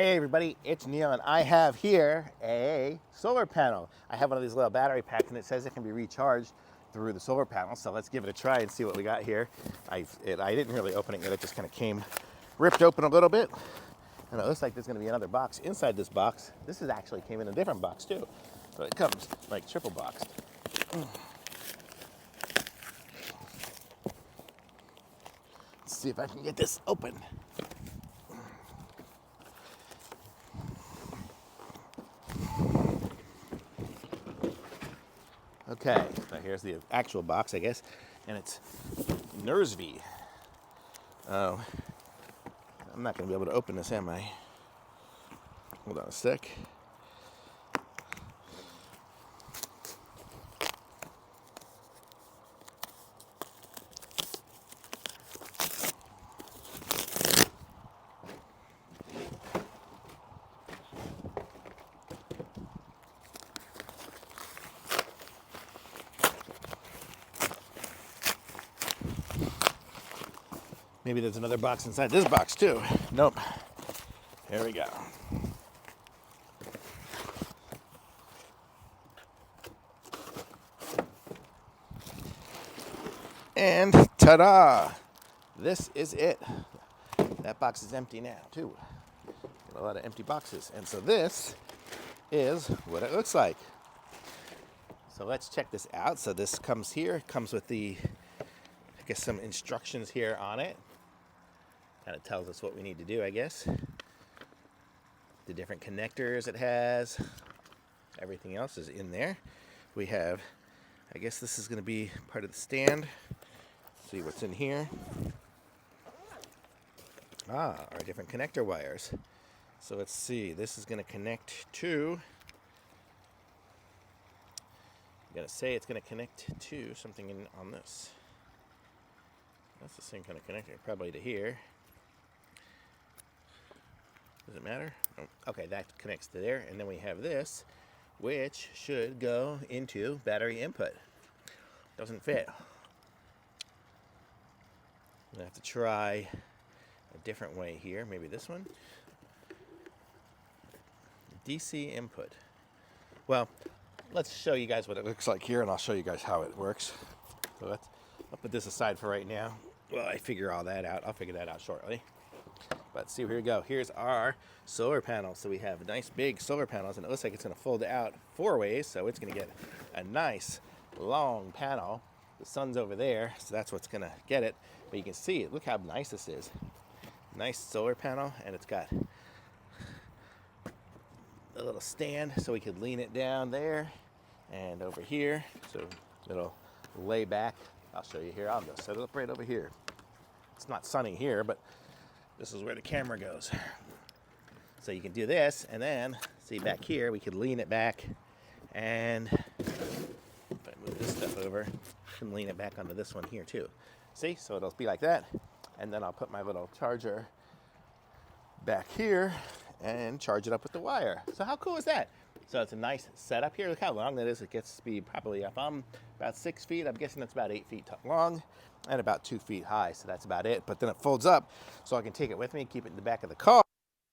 Hey everybody, it's Neil and I have here a solar panel. I have one of these little battery packs and it says it can be recharged through the solar panel. So let's give it a try and see what we got here. I didn't really open it yet, it just kind of came ripped open a little bit. And it looks like there's going to be another box inside this box. This is actually came in a different box too. So it comes like triple boxed. Let's see if I can get this open. Okay, so here's the actual box, I guess, and it's Nurzviy. Oh, I'm not going to be able to open this, am I? Hold on a sec. Maybe there's another box inside this box too. Nope. Here we go. And ta-da! This is it. That box is empty now too. Got a lot of empty boxes. And so this is what it looks like. So let's check this out. So this comes here. It comes with the, I guess, some instructions here on it. Kind of tells us what we need to do, I guess. The different connectors it has. Everything else is in there. We have, I guess this is going to be part of the stand. See what's in here. Our different connector wires. So let's see. This is going to connect to, I'm going to say it's going to connect to something on this. That's the same kind of connector, probably to here. Does it matter? Oh, okay, that connects to there. And then we have this, which should go into battery input. Doesn't fit. I'm gonna have to try a different way here. Maybe this one. DC input. Well, let's show you guys what it looks like here, and I'll show you guys how it works. So I'll put this aside for right now. Well, I figure all that out. I'll figure that out shortly. But see, here we go. Here's our solar panel. So we have nice big solar panels, and it looks like it's going to fold out 4 ways. So it's going to get a nice long panel. The sun's over there, so that's what's going to get it. But you can see it. Look how nice this is. Nice solar panel, and it's got a little stand so we could lean it down there and over here. So it'll lay back. I'll show you here. I'll just set it up right over here. It's not sunny here, but this is where the camera goes. So you can do this, and then, see back here, we could lean it back, and if I move this stuff over, I can lean it back onto this one here too. See, so it'll be like that, and then I'll put my little charger back here and charge it up with the wire. So how cool is that? So it's a nice setup here. Look how long that is. It gets to be probably, if I'm about 6 feet, I'm guessing that's about 8 feet long and about 2 feet high. So that's about it. But then it folds up so I can take it with me, keep it in the back of the car.